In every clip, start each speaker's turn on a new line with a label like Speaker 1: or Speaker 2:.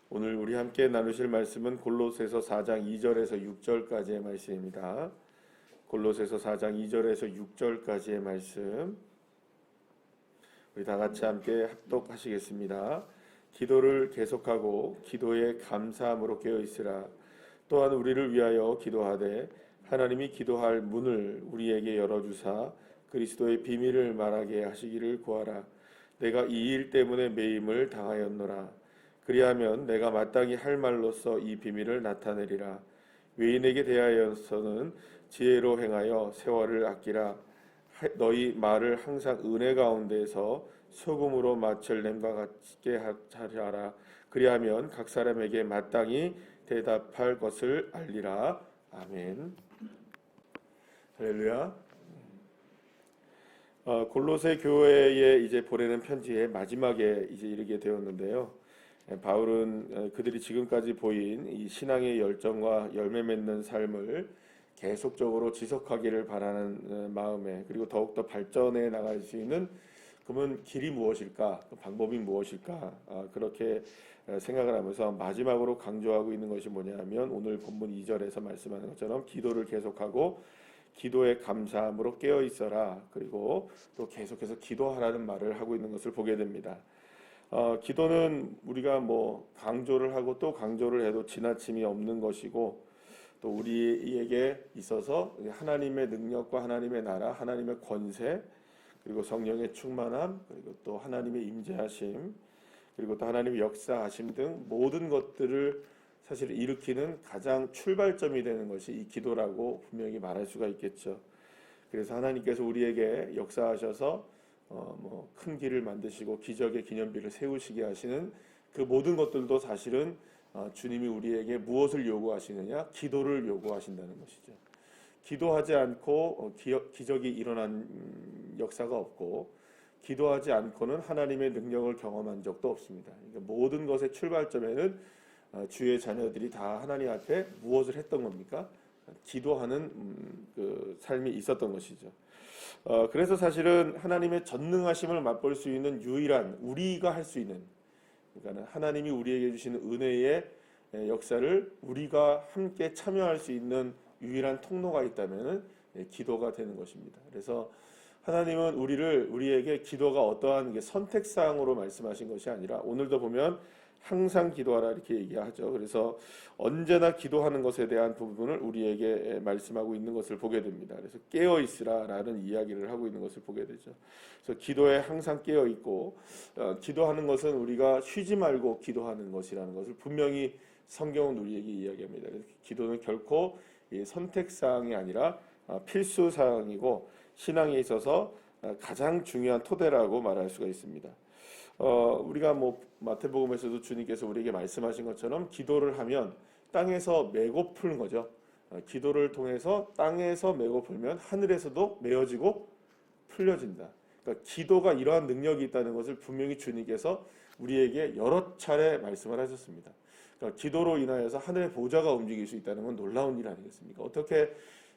Speaker 1: 오늘 우리 함께 나누실 말씀은 골로새서 4장 2절에서 6절까지의 말씀입니다. 골로새서 4장 2절에서 6절까지의 말씀 우리 다 같이 함께 합독하시겠습니다. 기도를 계속하고 기도에 감사함으로 깨어 있으라. 또한 우리를 위하여 기도하되 하나님이 기도할 문을 우리에게 열어주사 그리스도의 비밀을 말하게 하시기를 구하라. 내가 이 일 때문에 매임을 당하였노라. 그리하면 내가 마땅히 할 말로써 이 비밀을 나타내리라. 외인에게 대하여서는 지혜로 행하여 세월을 아끼라. 너희 말을 항상 은혜 가운데서 소금으로 맛을 냄과 같게 하라. 그리하면 각 사람에게 마땅히 대답할 것을 알리라. 아멘. 할렐루야. 골로새 교회에 이제 보내는 편지의 마지막에 이제 이르게 되었는데요. 바울은 그들이 지금까지 보인 이 신앙의 열정과 열매 맺는 삶을 계속적으로 지속하기를 바라는 마음에, 그리고 더욱더 발전해 나갈 수 있는 그러면 길이 무엇일까, 방법이 무엇일까, 그렇게 생각을 하면서 마지막으로 강조하고 있는 것이 뭐냐면 오늘 본문 2절에서 말씀하는 것처럼 기도를 계속하고 기도에 감사함으로 깨어 있어라. 그리고 또 계속해서 기도하라는 말을 하고 있는 것을 보게 됩니다. 기도는 우리가 뭐 강조를 하고 또 강조를 해도 지나침이 없는 것이고, 또 우리에게 있어서 하나님의 능력과 하나님의 나라, 하나님의 권세, 그리고 성령의 충만함, 그리고 또 하나님의 임재하심, 그리고 또 하나님의 역사하심 등 모든 것들을 사실 일으키는 가장 출발점이 되는 것이 이 기도라고 분명히 말할 수가 있겠죠. 그래서 하나님께서 우리에게 역사하셔서 큰 길을 만드시고 기적의 기념비를 세우시게 하시는 그 모든 것들도 사실은 주님이 우리에게 무엇을 요구하시느냐? 기도를 요구하신다는 것이죠. 기도하지 않고 기적이 일어난 역사가 없고, 기도하지 않고는 하나님의 능력을 경험한 적도 없습니다. 그러니까 모든 것의 출발점에는 주의 자녀들이 다 하나님 앞에 무엇을 했던 겁니까? 기도하는 그 삶이 있었던 것이죠. 그래서 사실은 하나님의 전능하심을 맛볼 수 있는 유일한, 우리가 할 수 있는, 그러니까 하나님이 우리에게 주시는 은혜의 역사를 우리가 함께 참여할 수 있는 유일한 통로가 있다면 기도가 되는 것입니다. 그래서 하나님은 우리에게 기도가 어떠한 선택사항으로 말씀하신 것이 아니라, 오늘도 보면 항상 기도하라 이렇게 얘기하죠. 그래서 언제나 기도하는 것에 대한 부분을 우리에게 말씀하고 있는 것을 보게 됩니다. 그래서 깨어 있으라라는 이야기를 하고 있는 것을 보게 되죠. 그래서 기도에 항상 깨어 있고, 기도하는 것은 우리가 쉬지 말고 기도하는 것이라는 것을 분명히 성경은 우리에게 이야기합니다. 그래서 기도는 결코 선택 사항이 아니라 필수 사항이고, 신앙에 있어서 가장 중요한 토대라고 말할 수가 있습니다. 우리가 마태복음에서도 주님께서 우리에게 말씀하신 것처럼 기도를 하면 땅에서 메고 푸는 거죠. 기도를 통해서 땅에서 메고 풀면 하늘에서도 메어지고 풀려진다. 그러니까 기도가 이러한 능력이 있다는 것을 분명히 주님께서 우리에게 여러 차례 말씀을 하셨습니다. 그러니까 기도로 인하여서 하늘의 보좌가 움직일 수 있다는 건 놀라운 일 아니겠습니까? 어떻게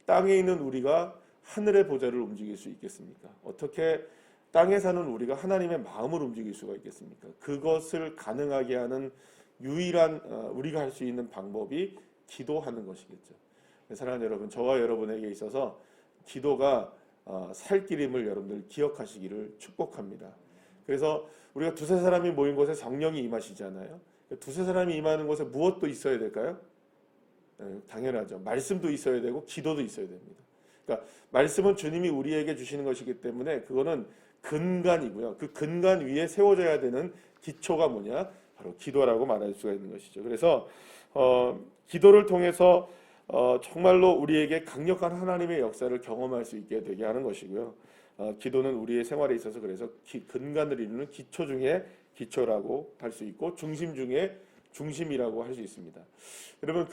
Speaker 1: 땅에 있는 우리가 하늘의 보좌를 움직일 수 있겠습니까? 어떻게 땅에 사는 우리가 하나님의 마음을 움직일 수가 있겠습니까? 그것을 가능하게 하는 유일한 우리가 할 수 있는 방법이 기도하는 것이겠죠. 사랑하는 여러분, 저와 여러분에게 있어서 기도가 살 길임을 여러분들 기억하시기를 축복합니다. 그래서 우리가 두세 사람이 모인 곳에 성령이 임하시잖아요. 두세 사람이 임하는 곳에 무엇도 있어야 될까요? 당연하죠. 말씀도 있어야 되고 기도도 있어야 됩니다. 그러니까 말씀은 주님이 우리에게 주시는 것이기 때문에 그거는 근간이고요. 그 근간 위에 세워져야 되는 기초가 뭐냐? 바로 기도라고 말할 수가 있는 것이죠. 그래서 기도를 통해서 정말로 우리에게 강력한 하나님의 역사를 경험할 수 있게 되게 하는 것이고요. 기도는 우리의 생활에 있어서 그래서 근간을 이루는 기초 중에 기초라고 할 수 있고, 중심 중에 중심이라고 할 수 있습니다. 여러분,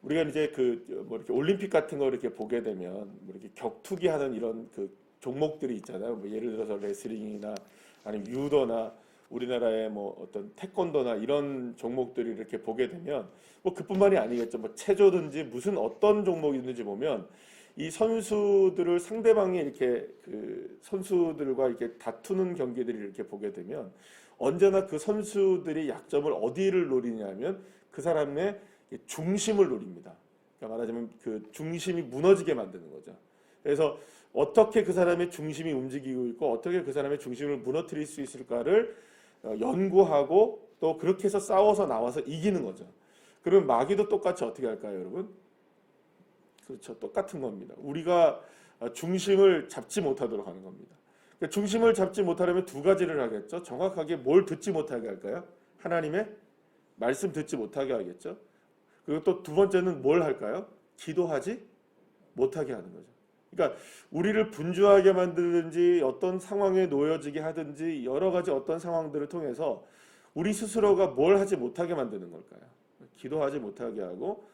Speaker 1: 우리가 이제 이렇게 올림픽 같은 거 이렇게 보게 되면 이렇게 격투기 하는 이런 종목들이 있잖아요. 예를 들어서 레슬링이나 아니면 유도나 우리나라의 어떤 태권도나 이런 종목들이 이렇게 보게 되면 그뿐만이 아니겠죠. 체조든지 무슨 어떤 종목이든지 보면 이 선수들을 상대방이 이렇게 선수들과 이렇게 다투는 경기들을 이렇게 보게 되면 언제나 그 선수들이 약점을 어디를 노리냐면 그 사람의 중심을 노립니다. 그러니까 말하자면 그 중심이 무너지게 만드는 거죠. 그래서 어떻게 그 사람의 중심이 움직이고 있고 어떻게 그 사람의 중심을 무너뜨릴 수 있을까를 연구하고 또 그렇게 해서 싸워서 나와서 이기는 거죠. 그러면 마귀도 똑같이 어떻게 할까요, 여러분? 그렇죠. 똑같은 겁니다. 우리가 중심을 잡지 못하도록 하는 겁니다. 그러니까 중심을 잡지 못하려면 두 가지를 하겠죠. 정확하게 뭘 듣지 못하게 할까요? 하나님의 말씀 듣지 못하게 하겠죠. 그리고 또 두 번째는 뭘 할까요? 기도하지 못하게 하는 거죠. 그러니까 우리를 분주하게 만들든지 어떤 상황에 놓여지게 하든지 여러 가지 어떤 상황들을 통해서 우리 스스로가 뭘 하지 못하게 만드는 걸까요? 기도하지 못하게 하고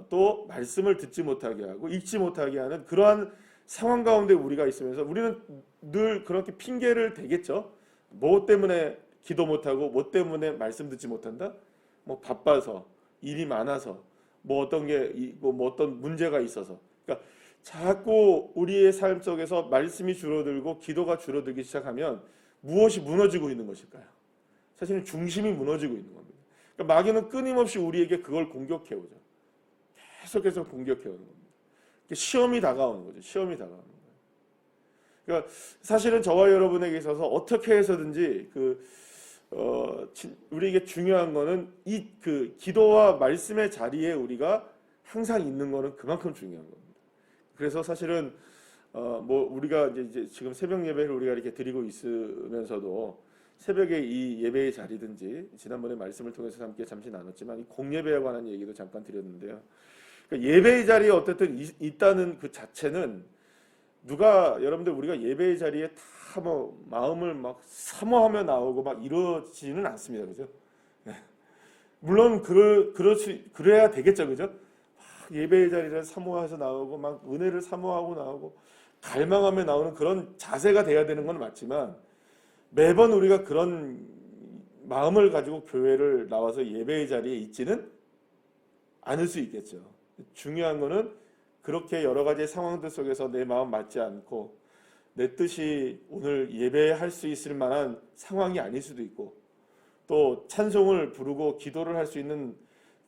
Speaker 1: 또 말씀을 듣지 못하게 하고 읽지 못하게 하는 그러한 상황 가운데 우리가 있으면서 우리는 늘 그렇게 핑계를 대겠죠. 뭐 때문에 기도 못하고 뭐 때문에 말씀 듣지 못한다? 뭐 바빠서, 일이 많아서, 뭐 어떤 게 뭐 어떤 문제가 있어서. 그러니까 자꾸 우리의 삶 속에서 말씀이 줄어들고 기도가 줄어들기 시작하면 무엇이 무너지고 있는 것일까요? 사실은 중심이 무너지고 있는 겁니다. 그러니까 마귀는 끊임없이 우리에게 그걸 공격해 오죠. 계속해서 공격해 오는 겁니다. 시험이 다가오는 거죠. 시험이 다가오는 거예요. 그러니까 사실은 저와 여러분에게 있어서 어떻게 해서든지 우리에게 중요한 거는 이 기도와 말씀의 자리에 우리가 항상 있는 거는 그만큼 중요한 겁니다. 그래서 사실은 뭐 우리가 이제 지금 새벽 예배를 우리가 이렇게 드리고 있으면서도 새벽에 이 예배의 자리든지 지난번에 말씀을 통해서 함께 잠시 나눴지만 이 공예배에 관한 얘기도 잠깐 드렸는데요. 그러니까 예배의 자리에 어쨌든 있다는 그 자체는 여러분들 우리가 예배의 자리에 다 뭐 마음을 막 사모하며 나오고 막 이러지는 않습니다. 그죠? 네. 물론 그래야 되겠죠. 그죠? 예배의 자리를 사모해서 나오고 막 은혜를 사모하고 나오고 갈망하며 나오는 그런 자세가 돼야 되는 건 맞지만 매번 우리가 그런 마음을 가지고 교회를 나와서 예배의 자리에 있지는 않을 수 있겠죠. 중요한 거는 그렇게 여러 가지 상황들 속에서 내 마음 맞지 않고 내 뜻이 오늘 예배할 수 있을 만한 상황이 아닐 수도 있고 또 찬송을 부르고 기도를 할 수 있는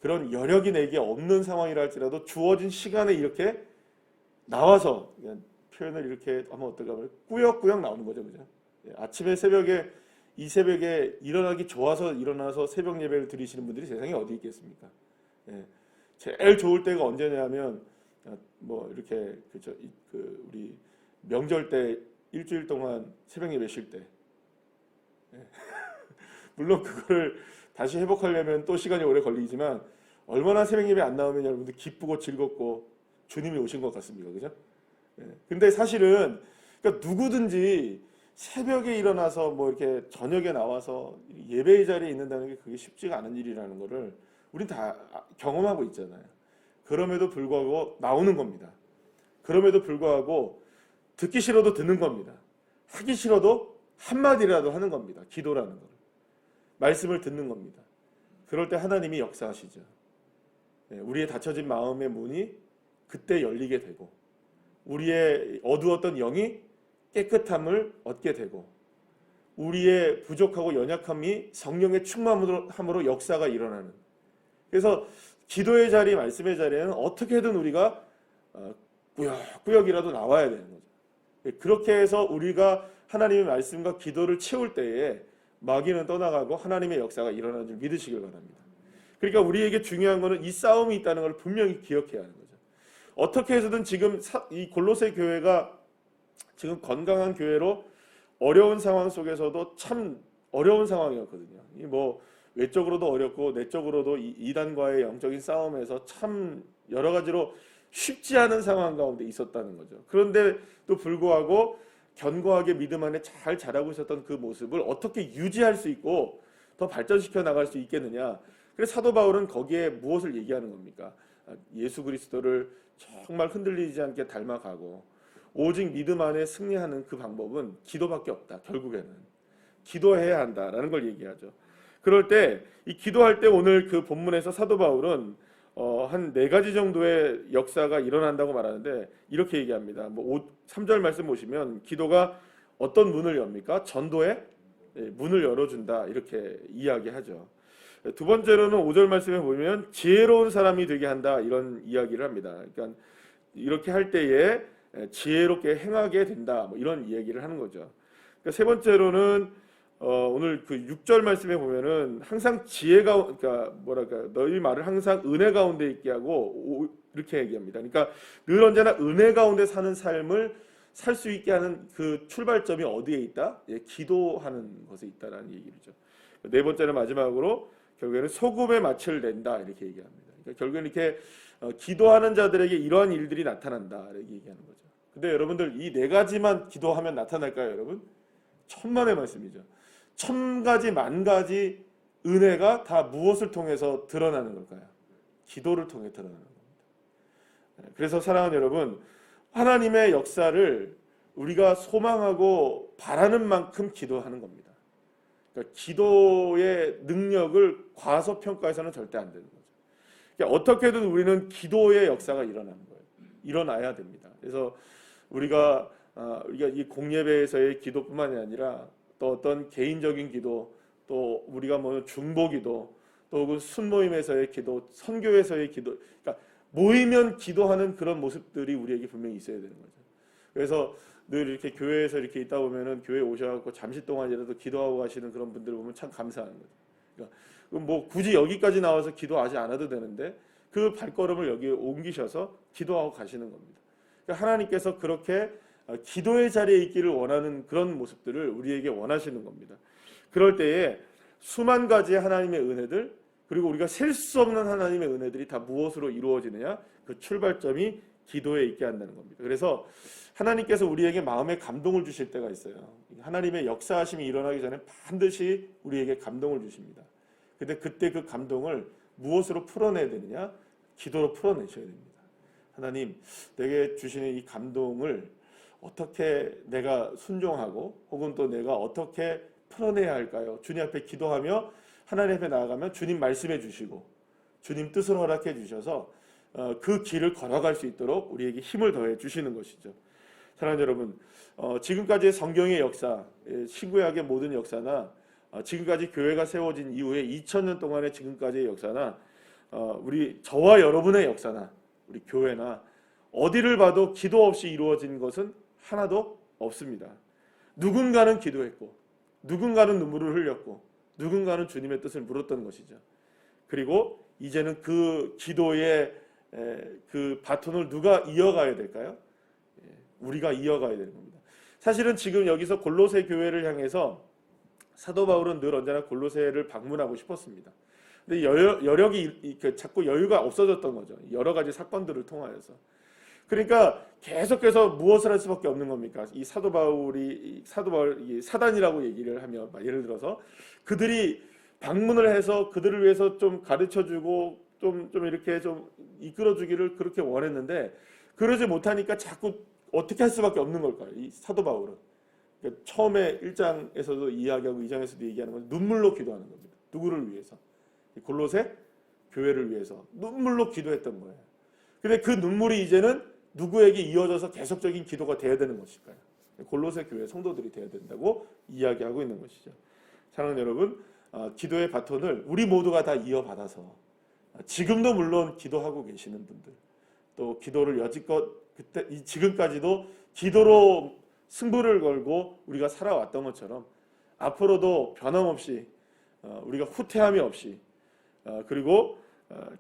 Speaker 1: 그런 여력이 내게 없는 상황이라 할지라도 주어진 시간에 이렇게 나와서 표현을 이렇게 하면 어떨까 꾸역꾸역 나오는 거죠. 그죠? 아침에 이 새벽에 일어나기 좋아서 일어나서 새벽 예배를 드리시는 분들이 세상에 어디 있겠습니까? 제일 좋을 때가 언제냐면 뭐 이렇게 우리 명절 때 일주일 동안 새벽 예배 쉴 때. 물론 그거를 다시 회복하려면 또 시간이 오래 걸리지만 얼마나 새벽 예배 안 나오면 여러분들 기쁘고 즐겁고 주님이 오신 것 같습니다. 그죠? 근데 사실은 그러니까 누구든지 새벽에 일어나서 뭐 이렇게 저녁에 나와서 예배의 자리에 있는다는 게 그게 쉽지가 않은 일이라는 거를 우린 다 경험하고 있잖아요. 그럼에도 불구하고 나오는 겁니다. 그럼에도 불구하고 듣기 싫어도 듣는 겁니다. 하기 싫어도 한마디라도 하는 겁니다. 기도라는 걸. 말씀을 듣는 겁니다. 그럴 때 하나님이 역사하시죠. 우리의 닫혀진 마음의 문이 그때 열리게 되고 우리의 어두웠던 영이 깨끗함을 얻게 되고 우리의 부족하고 연약함이 성령의 충만함으로 역사가 일어나는. 그래서 기도의 자리, 말씀의 자리에는 어떻게든 우리가 꾸역꾸역이라도 나와야 되는 거죠. 그렇게 해서 우리가 하나님의 말씀과 기도를 채울 때에 마귀는 떠나가고 하나님의 역사가 일어나는 줄 믿으시길 바랍니다. 그러니까 우리에게 중요한 것은 이 싸움이 있다는 걸 분명히 기억해야 하는 거죠. 어떻게 해서든 지금 이 골로새 교회가 지금 건강한 교회로 어려운 상황 속에서도 참 어려운 상황이었거든요. 뭐 외적으로도 어렵고 내적으로도 이단과의 영적인 싸움에서 참 여러 가지로 쉽지 않은 상황 가운데 있었다는 거죠. 그런데도 불구하고 견고하게 믿음 안에 잘 자라고 있었던 그 모습을 어떻게 유지할 수 있고 더 발전시켜 나갈 수 있겠느냐. 그래서 사도 바울은 거기에 무엇을 얘기하는 겁니까? 예수 그리스도를 정말 흔들리지 않게 닮아가고 오직 믿음 안에 승리하는 그 방법은 기도밖에 없다. 결국에는 기도해야 한다라는 걸 얘기하죠. 그럴 때 이 기도할 때 오늘 그 본문에서 사도 바울은 한 4가지 정도의 역사가 일어난다고 말하는데 이렇게 얘기합니다. 3절 말씀 보시면 기도가 어떤 문을 엽니까? 전도의 문을 열어준다 이렇게 이야기하죠. 두 번째로는 5절 말씀에 보면 지혜로운 사람이 되게 한다 이런 이야기를 합니다. 그러니까 이렇게 할 때에 지혜롭게 행하게 된다 뭐 이런 이야기를 하는 거죠. 그러니까 세 번째로는 오늘 그 6절 말씀에 보면은 항상 지혜가 그러니까 뭐랄까 너희 말을 항상 은혜 가운데 있게 하고 이렇게 얘기합니다. 그러니까 늘 언제나 은혜 가운데 사는 삶을 살 수 있게 하는 그 출발점이 어디에 있다? 기도하는 것에 있다라는 얘기죠. 네 번째는 마지막으로 결국에는 소금의 맛을 낸다 이렇게 얘기합니다. 그러니까 결국에는 이렇게 기도하는 자들에게 이러한 일들이 나타난다 이렇게 얘기하는 거죠. 근데 여러분들 이 네 가지만 기도하면 나타날까요, 여러분? 천만의 말씀이죠. 천 가지 만 가지 은혜가 다 무엇을 통해서 드러나는 걸까요? 기도를 통해 드러나는 겁니다. 그래서 사랑하는 여러분, 하나님의 역사를 우리가 소망하고 바라는 만큼 기도하는 겁니다. 그러니까 기도의 능력을 과소평가해서는 절대 안 되는 거죠. 그러니까 어떻게든 우리는 기도의 역사가 일어나는 거예요. 일어나야 됩니다. 그래서 우리가 이 공예배에서의 기도뿐만이 아니라 또 어떤 개인적인 기도, 또 우리가 뭐 중보기도, 또 혹은 순모임에서의 기도, 선교에서의 기도, 그러니까 모이면 기도하는 그런 모습들이 우리에게 분명히 있어야 되는 거죠. 그래서 늘 이렇게 교회에서 이렇게 있다 보면은 교회 오셔갖고 잠시 동안이라도 기도하고 가시는 그런 분들 보면 참 감사한 거죠. 그러니까 뭐 굳이 여기까지 나와서 기도하지 않아도 되는데 그 발걸음을 여기에 옮기셔서 기도하고 가시는 겁니다. 그러니까 하나님께서 그렇게 기도의 자리에 있기를 원하는 그런 모습들을 우리에게 원하시는 겁니다. 그럴 때에 수만 가지의 하나님의 은혜들, 그리고 우리가 셀 수 없는 하나님의 은혜들이 다 무엇으로 이루어지느냐? 그 출발점이 기도에 있게 한다는 겁니다. 그래서 하나님께서 우리에게 마음에 감동을 주실 때가 있어요. 하나님의 역사하심이 일어나기 전에 반드시 우리에게 감동을 주십니다. 근데 그때 그 감동을 무엇으로 풀어내야 되느냐? 기도로 풀어내셔야 됩니다. 하나님, 내게 주시는 이 감동을 어떻게 내가 순종하고 혹은 또 내가 어떻게 풀어내야 할까요? 주님 앞에 기도하며 하나님 앞에 나아가면 주님 말씀해 주시고 주님 뜻을 허락해 주셔서 그 길을 걸어갈 수 있도록 우리에게 힘을 더해 주시는 것이죠. 사랑하는 여러분, 지금까지의 성경의 역사, 신구약의 모든 역사나 지금까지 교회가 세워진 이후에 2000년 동안의 지금까지의 역사나 저와 여러분의 역사나 우리 교회나 어디를 봐도 기도 없이 이루어진 것은 하나도 없습니다. 누군가는 기도했고 누군가는 눈물을 흘렸고 누군가는 주님의 뜻을 물었던 것이죠. 그리고 이제는 그 기도의 그 바톤을 누가 이어가야 될까요? 우리가 이어가야 되는 겁니다. 사실은 지금 여기서 골로새 교회를 향해서 사도 바울은 늘 언제나 골로새를 방문하고 싶었습니다. 근데 여력이 자꾸 여유가 없어졌던 거죠. 여러 가지 사건들을 통하여서. 그러니까 계속해서 무엇을 할 수밖에 없는 겁니까? 이 사도 바울이 사단이라고 얘기를 하며 예를 들어서 그들이 방문을 해서 그들을 위해서 좀 가르쳐주고 좀 이렇게 좀 이끌어주기를 그렇게 원했는데 그러지 못하니까 자꾸 어떻게 할 수밖에 없는 걸까요? 이 사도 바울은 그러니까 처음에 1장에서도 이야기하고 2장에서도 얘기하는 건 눈물로 기도하는 겁니다. 누구를 위해서? 골로새 교회를 위해서 눈물로 기도했던 거예요. 근데 그 눈물이 이제는 누구에게 이어져서 계속적인 기도가 되어야 되는 것일까요? 골로새 교회 성도들이 되어야 된다고 이야기하고 있는 것이죠. 사랑하는 여러분, 기도의 바톤을 우리 모두가 다 이어받아서 지금도 물론 기도하고 계시는 분들, 또 기도를 여지껏 지금까지도 기도로 승부를 걸고 우리가 살아왔던 것처럼 앞으로도 변함없이 우리가 후퇴함이 없이 그리고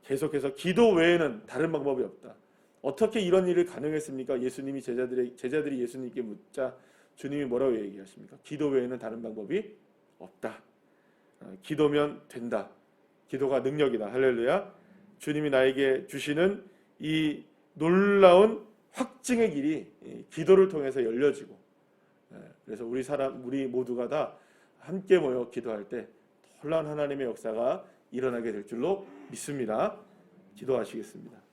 Speaker 1: 계속해서 기도 외에는 다른 방법이 없다. 어떻게 이런 일을 가능했습니까? 예수님이 제자들이 예수님께 묻자 주님이 뭐라고 얘기하십니까? 기도 외에는 다른 방법이 없다. 기도면 된다. 기도가 능력이다. 할렐루야. 주님이 나에게 주시는 이 놀라운 확증의 길이 기도를 통해서 열려지고, 그래서 우리 모두가 다 함께 모여 기도할 때 놀라운 하나님의 역사가 일어나게 될 줄로 믿습니다. 기도하시겠습니다.